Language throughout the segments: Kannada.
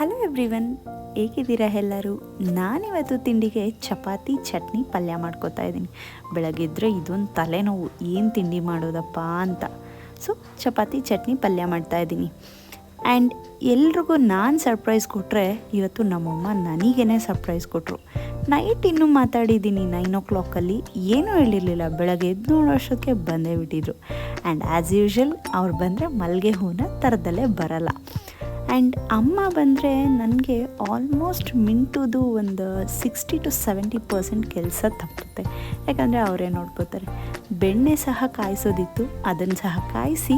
ಹಲೋ ಎವ್ರಿವನ್, ಹೇಗಿದ್ದೀರಾ ಎಲ್ಲರೂ? ನಾನಿವತ್ತು ತಿಂಡಿಗೆ ಚಪಾತಿ ಚಟ್ನಿ ಪಲ್ಯ ಮಾಡ್ಕೋತಾ ಇದ್ದೀನಿ. ಬೆಳಗ್ಗೆದ್ರೆ ಇದೊಂದು ತಲೆನೋವು, ಏನು ತಿಂಡಿ ಮಾಡೋದಪ್ಪ ಅಂತ. ಸೊ ಚಪಾತಿ ಚಟ್ನಿ ಪಲ್ಯ ಮಾಡ್ತಾಯಿದ್ದೀನಿ. ಆ್ಯಂಡ್ ಎಲ್ರಿಗೂ ನಾನು ಸರ್ಪ್ರೈಸ್ ಕೊಟ್ಟರೆ ಇವತ್ತು ನಮ್ಮಮ್ಮ ನನಗೇ ಸರ್ಪ್ರೈಸ್ ಕೊಟ್ಟರು. ನೈಟ್ ಇನ್ನೂ ಮಾತಾಡಿದ್ದೀನಿ 9 ಏನೂ ಹೇಳಿರಲಿಲ್ಲ. ಬೆಳಗ್ಗೆ ಎದ್ದು ನೋಡೋ ಅಷ್ಟೊತ್ತಿಗೆ ಬಂದೇ ಬಿಟ್ಟಿದ್ರು. ಆ್ಯಂಡ್ ಆ್ಯಸ್ ಯೂಶ್ವಲ್ ಅವ್ರು ಬಂದರೆ ಮಲ್ಲಿಗೆ ಹೂನ ಥರದಲ್ಲೇ ಬರಲ್ಲ. ಆ್ಯಂಡ್ ಅಮ್ಮ ಬಂದರೆ ನನಗೆ ಆಲ್ಮೋಸ್ಟ್ ಮಿಂಟುದು ಒಂದು 60-70% ಕೆಲಸ ತಪ್ಪುತ್ತೆ. ಯಾಕಂದರೆ ಅವರೇ ನೋಡ್ಕೋತಾರೆ. ಬೆಣ್ಣೆ ಸಹ ಕಾಯಿಸೋದಿತ್ತು, ಅದನ್ನು ಸಹ ಕಾಯಿಸಿ.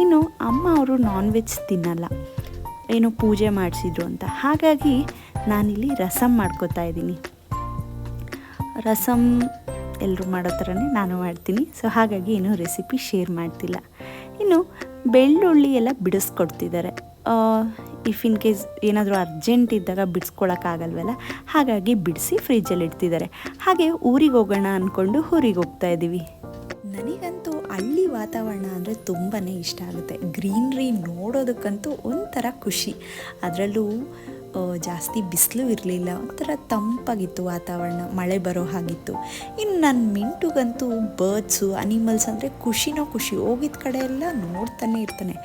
ಇನ್ನು ಅಮ್ಮ ಅವರು ನಾನ್ ವೆಜ್ ತಿನ್ನಲ್ಲ, ಏನೋ ಪೂಜೆ ಮಾಡಿಸಿದ್ರು ಅಂತ. ಹಾಗಾಗಿ ನಾನಿಲ್ಲಿ ರಸಮ್ ಮಾಡ್ಕೋತಾ ಇದ್ದೀನಿ. ರಸಮ್ ಎಲ್ಲರೂ ಮಾಡೋ ಥರನೇ ನಾನು ಮಾಡ್ತೀನಿ. ಸೊ ಹಾಗಾಗಿ ಏನೂ ರೆಸಿಪಿ ಶೇರ್ ಮಾಡ್ತಿಲ್ಲ. ಇನ್ನು ಬೆಳ್ಳುಳ್ಳಿ ಎಲ್ಲ ಬಿಡಿಸ್ಕೊಡ್ತಿದ್ದಾರೆ. ಇಫ್ ಇನ್ ಕೇಸ್ ಏನಾದರೂ ಅರ್ಜೆಂಟ್ ಇದ್ದಾಗ ಬಿಡಿಸ್ಕೊಳಕ್ಕಾಗಲ್ವಲ್ಲ, ಹಾಗಾಗಿ ಬಿಡಿಸಿ ಫ್ರಿಜ್ಜಲ್ಲಿ ಇಡ್ತಿದ್ದಾರೆ. ಹಾಗೆ ಊರಿಗೆ ಹೋಗೋಣ ಅಂದ್ಕೊಂಡು ಊರಿಗೆ ಹೋಗ್ತಾ ಇದ್ದೀವಿ. ನನಗಂತೂ ಹಳ್ಳಿ ವಾತಾವರಣ ಅಂದರೆ ತುಂಬಾ ಇಷ್ಟ ಆಗುತ್ತೆ. ಗ್ರೀನ್ರಿ ನೋಡೋದಕ್ಕಂತೂ ಒಂಥರ ಖುಷಿ. ಅದರಲ್ಲೂ ಜಾಸ್ತಿ ಬಿಸಿಲು ಇರಲಿಲ್ಲ, ಒಂಥರ ತಂಪಾಗಿತ್ತು ವಾತಾವರಣ, ಮಳೆ ಬರೋ ಹಾಗಿತ್ತು. ಇನ್ನು ನನ್ನ ಮಿಂಟುಗಂತೂ ಬರ್ಡ್ಸು ಅನಿಮಲ್ಸ್ ಅಂದರೆ ಖುಷಿನೋ ಖುಷಿ. ಹೋಗಿದ್ದ ಕಡೆ ಎಲ್ಲ ನೋಡ್ತಾನೆ ಇರ್ತಾನೆ.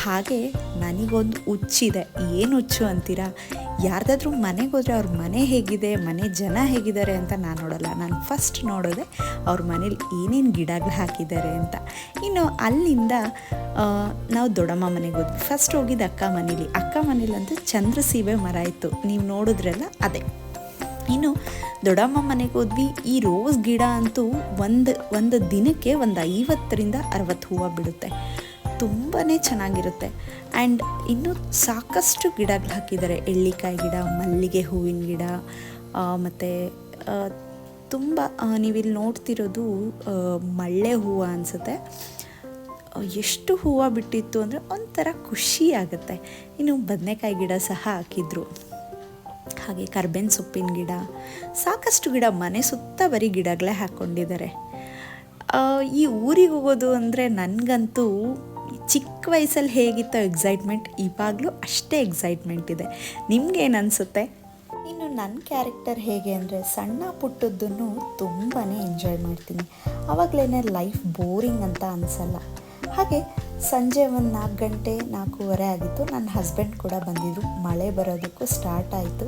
ಹಾಗೆ ನನಗೊಂದು ಹುಚ್ಚಿದೆ. ಏನು ಹುಚ್ಚು ಅಂತೀರಾ? ಯಾರ್ದಾದ್ರೂ ಮನೆಗೆ ಹೋದರೆ ಅವ್ರ ಮನೆ ಹೇಗಿದೆ, ಮನೆ ಜನ ಹೇಗಿದ್ದಾರೆ ಅಂತ ನಾನು ನೋಡೋಲ್ಲ. ನಾನು ಫಸ್ಟ್ ನೋಡೋದೆ ಅವ್ರ ಮನೇಲಿ ಏನೇನು ಗಿಡಗಳು ಹಾಕಿದ್ದಾರೆ ಅಂತ. ಇನ್ನು ಅಲ್ಲಿಂದ ನಾವು ದೊಡ್ಡಮ್ಮ ಮನೆಗೆ ಹೋದ್ವಿ. ಫಸ್ಟ್ ಹೋಗಿದ್ದು ಅಕ್ಕ ಮನೇಲಂತೂ ಚಂದ್ರಸೀಬೆ ಮರ ಇತ್ತು, ನೀವು ನೋಡಿದ್ರಲ್ಲ ಅದೇ. ಇನ್ನು ದೊಡ್ಡಮ್ಮ ಮನೆಗೆ ಹೋದ್ವಿ. ಈ ರೋಸ್ ಗಿಡ ಅಂತೂ ಒಂದು ದಿನಕ್ಕೆ ಒಂದು 50-60 ಹೂವು ಬಿಡುತ್ತೆ. ತುಂಬಾ ಚೆನ್ನಾಗಿರುತ್ತೆ. ಆ್ಯಂಡ್ ಇನ್ನೂ ಸಾಕಷ್ಟು ಗಿಡಗಳು ಹಾಕಿದ್ದಾರೆ. ಎಳ್ಳಿಕಾಯಿ ಗಿಡ, ಮಲ್ಲಿಗೆ ಹೂವಿನ ಗಿಡ, ಮತ್ತು ತುಂಬ ನೀವಿಲ್ಲಿ ನೋಡ್ತಿರೋದು ಮಳ್ಳೆ ಹೂವು ಅನಿಸುತ್ತೆ. ಎಷ್ಟು ಹೂವು ಬಿಟ್ಟಿತ್ತು ಅಂದರೆ ಒಂಥರ ಖುಷಿ ಆಗುತ್ತೆ. ಇನ್ನು ಬದನೆಕಾಯಿ ಗಿಡ ಸಹ ಹಾಕಿದ್ರು. ಹಾಗೆ ಕರ್ಬೇವಿನ ಸೊಪ್ಪಿನ ಗಿಡ, ಸಾಕಷ್ಟು ಗಿಡ. ಮನೆ ಸುತ್ತ ಬರೀ ಗಿಡಗಳೇ ಹಾಕ್ಕೊಂಡಿದ್ದಾರೆ. ಈ ಊರಿಗೆ ಹೋಗೋದು ಅಂದರೆ ನನಗಂತೂ ಚಿಕ್ಕ ವಯಸ್ಸಲ್ಲಿ ಹೇಗಿತ್ತೋ ಎಕ್ಸೈಟ್ಮೆಂಟ್, ಇವಾಗಲೂ ಅಷ್ಟೇ ಎಕ್ಸೈಟ್ಮೆಂಟ್ ಇದೆ. ನಿಮ್ಗೇನು ಅನಿಸುತ್ತೆ? ಇನ್ನು ನನ್ನ ಕ್ಯಾರೆಕ್ಟರ್ ಹೇಗೆ ಅಂದರೆ ಸಣ್ಣ ಪುಟ್ಟದ್ದನ್ನು ತುಂಬಾ ಎಂಜಾಯ್ ಮಾಡ್ತೀನಿ. ಆವಾಗಲೇ ಲೈಫ್ ಬೋರಿಂಗ್ ಅಂತ ಅನಿಸಲ್ಲ. ಹಾಗೆ ಸಂಜೆ ಒಂದು 4 ಗಂಟೆ 4:15 ಆಗಿತ್ತು. ನನ್ನ ಹಸ್ಬೆಂಡ್ ಕೂಡ ಬಂದಿದ್ದರು. ಮಳೆ ಬರೋದಕ್ಕೂ ಸ್ಟಾರ್ಟ್ ಆಯಿತು.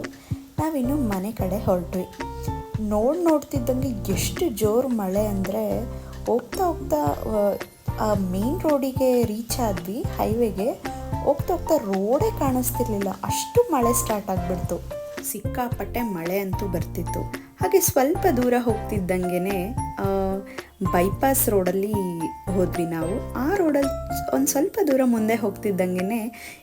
ನಾವಿನ್ನು ಮನೆ ಕಡೆ ಹೊರಟ್ವಿ. ನೋಡ್ತಿದ್ದಂಗೆ ಎಷ್ಟು ಜೋರು ಮಳೆ ಅಂದರೆ ಹೋಗ್ತಾ ಆ ಮೇನ್ ರೋಡಿಗೆ ರೀಚ್ ಆದ್ವಿ. ಹೈವೇಗೆ ಹೋಗ್ತಾ ರೋಡೇ ಕಾಣಿಸ್ತಿರ್ಲಿಲ್ಲ, ಅಷ್ಟು ಮಳೆ ಸ್ಟಾರ್ಟ್ ಆಗಿಬಿಡ್ತು. ಸಿಕ್ಕಾಪಟ್ಟೆ ಮಳೆ ಅಂತೂ ಬರ್ತಿತ್ತು. ಹಾಗೆ ಸ್ವಲ್ಪ ದೂರ ಹೋಗ್ತಿದ್ದಂಗೆ ಬೈಪಾಸ್ ರೋಡಲ್ಲಿ ಹೋದ್ವಿ ನಾವು. ಆ ರೋಡಲ್ಲಿ ಒಂದು ಸ್ವಲ್ಪ ದೂರ ಮುಂದೆ ಹೋಗ್ತಿದ್ದಂಗೆ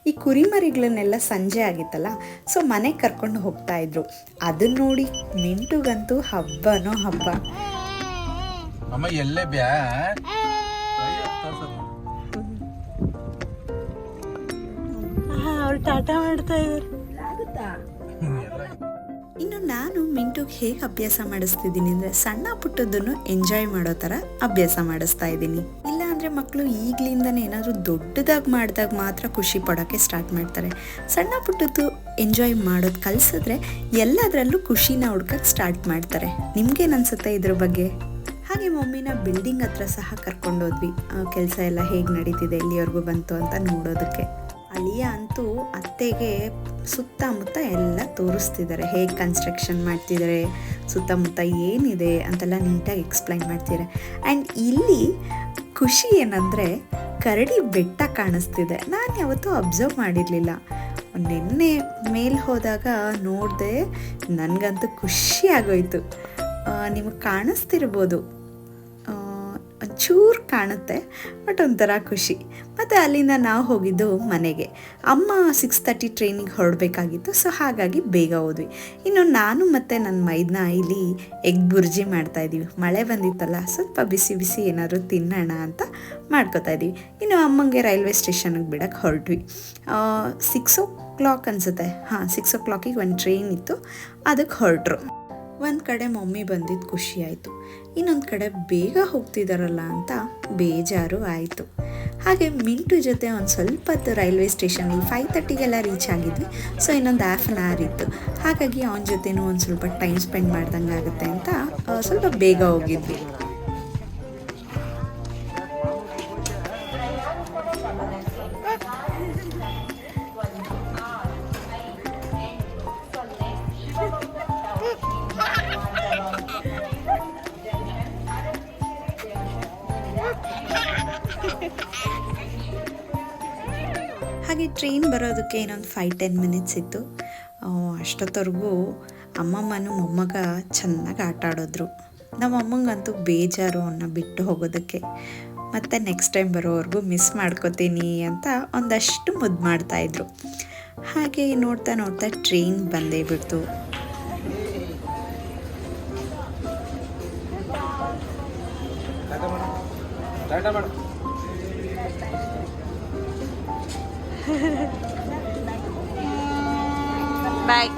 ಈ ಕುರಿಮರಿಗಳನ್ನೆಲ್ಲ ಸಂಜೆ ಆಗಿತ್ತಲ್ಲ, ಸೊ ಮನೆಗೆ ಕರ್ಕೊಂಡು ಹೋಗ್ತಾಯಿದ್ರು. ಅದನ್ನ ನೋಡಿ ಮಿಂಟುಗಂತೂ ಹಬ್ಬನೋ ಹಬ್ಬ. ಅಮ್ಮ ಎಲ್ಲೇ ಬ್ಯಾ ಅವ್ರು ಟಾಟಾ ಮಾಡ್ತಾ ಇದ್ದಾರೆ. ಇನ್ನು ನಾನು ಮಿಂಟುಗೆ ಹೇಗೆ ಅಭ್ಯಾಸ ಮಾಡಿಸ್ತಿದ್ದೀನಿ ಅಂದರೆ ಸಣ್ಣ ಪುಟ್ಟದನ್ನು ಎಂಜಾಯ್ ಮಾಡೋ ಥರ ಅಭ್ಯಾಸ ಮಾಡಿಸ್ತಾ ಇದ್ದೀನಿ. ಇಲ್ಲ ಅಂದರೆ ಮಕ್ಕಳು ಈಗಲಿಂದನೇ ಏನಾದರೂ ದೊಡ್ಡದಾಗಿ ಮಾಡಿದಾಗ ಮಾತ್ರ ಖುಷಿ ಪಡೋಕ್ಕೆ ಸ್ಟಾರ್ಟ್ ಮಾಡ್ತಾರೆ. ಸಣ್ಣ ಪುಟ್ಟದ್ದು ಎಂಜಾಯ್ ಮಾಡೋದು ಕಲಿಸಿದ್ರೆ ಎಲ್ಲದರಲ್ಲೂ ಖುಷಿನ ಹುಡ್ಕಕ್ಕೆ ಸ್ಟಾರ್ಟ್ ಮಾಡ್ತಾರೆ. ನಿಮ್ಗೇನು ಅನಿಸುತ್ತೆ ಇದ್ರ ಬಗ್ಗೆ? ಹಾಗೆ ಮಮ್ಮಿನ ಬಿಲ್ಡಿಂಗ್ ಹತ್ರ ಸಹ ಕರ್ಕೊಂಡೋದ್ವಿ. ಕೆಲಸ ಎಲ್ಲ ಹೇಗೆ ನಡೀತಿದೆ, ಎಲ್ಲಿವರೆಗೂ ಬಂತು ಅಂತ ನೋಡೋದಕ್ಕೆ. ಅಳಿಯ ಅಂತೂ ಅತ್ತೆಗೆ ಸುತ್ತಮುತ್ತ ಎಲ್ಲ ತೋರಿಸ್ತಿದ್ದಾರೆ, ಹೇಗೆ ಕನ್ಸ್ಟ್ರಕ್ಷನ್ ಮಾಡ್ತಿದ್ದಾರೆ, ಸುತ್ತಮುತ್ತ ಏನಿದೆ ಅಂತೆಲ್ಲ ನೀಟಾಗಿ ಎಕ್ಸ್ಪ್ಲೈನ್ ಮಾಡ್ತಿದ್ದಾರೆ. ಆ್ಯಂಡ್ ಇಲ್ಲಿ ಖುಷಿ ಏನಂದರೆ ಕರಡಿ ಬೆಟ್ಟ ಕಾಣಿಸ್ತಿದೆ. ನಾನು ಯಾವತ್ತೂ ಅಬ್ಸರ್ವ್ ಮಾಡಿರಲಿಲ್ಲ. ನಿನ್ನೆ ಮೇಲೆ ಹೋದಾಗ ನೋಡಿದೆ, ನನಗಂತೂ ಖುಷಿ ಆಗೋಯ್ತು. ನಿಮಗೆ ಕಾಣಿಸ್ತಿರ್ಬೋದು, ಒಂಚೂರು ಕಾಣುತ್ತೆ, ಬಟ್ ಒಂಥರ ಖುಷಿ. ಮತ್ತು ಅಲ್ಲಿಂದ ನಾವು ಹೋಗಿದ್ದು ಮನೆಗೆ. ಅಮ್ಮ 6:30 ಟ್ರೈನಿಗೆ ಹೊರಡಬೇಕಾಗಿತ್ತು, ಸೊ ಹಾಗಾಗಿ ಬೇಗ ಹೋದ್ವಿ. ಇನ್ನು ನಾನು ಮತ್ತು ನನ್ನ ಮೈದನ ಇಲ್ಲಿ ಎಗ್ ಬುರ್ಜಿ ಮಾಡ್ತಾಯಿದ್ದೀವಿ. ಮಳೆ ಬಂದಿತ್ತಲ್ಲ, ಸ್ವಲ್ಪ ಬಿಸಿ ಬಿಸಿ ಏನಾದರೂ ತಿನ್ನೋಣ ಅಂತ ಮಾಡ್ಕೋತಾ ಇದ್ದೀವಿ. ಇನ್ನು ಅಮ್ಮಂಗೆ ರೈಲ್ವೆ ಸ್ಟೇಷನ್ಗೆ ಬಿಡೋಕ್ಕೆ ಹೊರಟ್ವಿ. 6 o'clock ಅನಿಸುತ್ತೆ. 6 o'clock ಒಂದು ಟ್ರೈನ್ ಇತ್ತು, ಅದಕ್ಕೆ ಹೊರಟ್ರು. ಒಂದು ಕಡೆ ಮಮ್ಮಿ ಬಂದಿದ್ದು ಖುಷಿ ಆಯಿತು, ಇನ್ನೊಂದು ಕಡೆ ಬೇಗ ಹೋಗ್ತಿದ್ದಾರಲ್ಲ ಅಂತ ಬೇಜಾರು ಆಯಿತು. ಹಾಗೆ ಮಿಂಟು ಜೊತೆ ಒಂದು ಸ್ವಲ್ಪ ಹೊತ್ತು ರೈಲ್ವೆ ಸ್ಟೇಷನಲ್ಲಿ 5:30ಗೆಲ್ಲ ರೀಚ್ ಆಗಿದ್ವಿ. ಸೊ ಇನ್ನೊಂದು ಹಾಫ್ ಆನ್ ಅವರ್ ಇತ್ತು, ಹಾಗಾಗಿ ಅವನ ಜೊತೆನೂ ಒಂದು ಸ್ವಲ್ಪ ಟೈಮ್ ಸ್ಪೆಂಡ್ ಮಾಡ್ದಂಗೆ ಆಗುತ್ತೆ ಅಂತ ಸ್ವಲ್ಪ ಬೇಗ ಹೋಗಿದ್ವಿ. ಹಾಗೆ ಟ್ರೈನ್ ಬರೋದಕ್ಕೆ ಇನ್ನೊಂದು 5-10 ಮಿನಿಟ್ಸ್ ಇತ್ತು. ಅಷ್ಟೊತ್ತವರೆಗೂ ಅಮ್ಮಮ್ಮನೂ ಮೊಮ್ಮಗ ಚೆನ್ನಾಗಿ ಆಟ ಆಡೋದ್ರು. ನಮ್ಮ ಅಮ್ಮಂಗಂತೂ ಬೇಜಾರು ಅವನ್ನ ಬಿಟ್ಟು ಹೋಗೋದಕ್ಕೆ. ಮತ್ತು ನೆಕ್ಸ್ಟ್ ಟೈಮ್ ಬರೋವರೆಗೂ ಮಿಸ್ ಮಾಡ್ಕೋತೀನಿ ಅಂತ ಒಂದಷ್ಟು ಮುದ್ದು ಮಾಡ್ತಾಯಿದ್ರು. ಹಾಗೆ ನೋಡ್ತಾ ನೋಡ್ತಾ ಟ್ರೈನ್ ಬಂದೇ ಬಿಡ್ತು. ಬಾಯ್.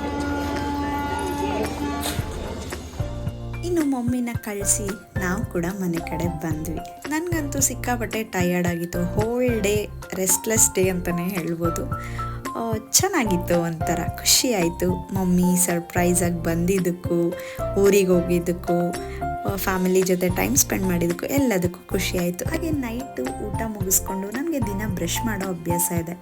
ಇನ್ನು ಮಮ್ಮಿನ ಕಳಿಸಿ ನಾವು ಕೂಡ ಮನೆ ಕಡೆ ಬಂದ್ವಿ. ನನಗಂತೂ ಸಿಕ್ಕಾಪಟ್ಟೆ ಟಯರ್ಡ್ ಆಗಿತ್ತು. ಹೋಲ್ ಡೇ ರೆಸ್ಟ್ಲೆಸ್ ಡೇ ಅಂತಲೇ ಹೇಳ್ಬೋದು. ಚೆನ್ನಾಗಿತ್ತು, ಒಂಥರ ಖುಷಿ ಆಯಿತು. ಮಮ್ಮಿ ಸರ್ಪ್ರೈಸಾಗಿ ಬಂದಿದ್ದಕ್ಕೂ, ಊರಿಗೆ ಹೋಗಿದ್ದಕ್ಕೂ, ಫ್ಯಾಮಿಲಿ ಜೊತೆ ಟೈಮ್ ಸ್ಪೆಂಡ್ ಮಾಡಿದ್ದಕ್ಕೂ ಎಲ್ಲದಕ್ಕೂ ಖುಷಿ ಆಯಿತು. ಹಾಗೆ ನೈಟು ಊಟ ಮುಗಿಸ್ಕೊಂಡು ನನಗೆ ದಿನ ಬ್ರಷ್ ಮಾಡೋ ಅಭ್ಯಾಸ ಇದೆ.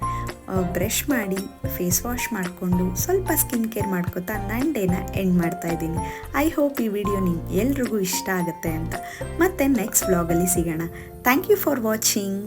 ಬ್ರಷ್ ಮಾಡಿ ಫೇಸ್ ವಾಶ್ ಮಾಡಿಕೊಂಡು ಸ್ವಲ್ಪ ಸ್ಕಿನ್ ಕೇರ್ ಮಾಡ್ಕೊತಾ ನನ್ನ ಡೇನ ಎಂಡ್ ಮಾಡ್ತಾಯಿದ್ದೀನಿ. ಐ ಹೋಪ್ ಈ ವಿಡಿಯೋ ನಿಮ್ಗೆ ಎಲ್ರಿಗೂ ಇಷ್ಟ ಆಗುತ್ತೆ ಅಂತ. ಮತ್ತೆ ನೆಕ್ಸ್ಟ್ ವ್ಲಾಗಲ್ಲಿ ಸಿಗೋಣ. Thank you for watching.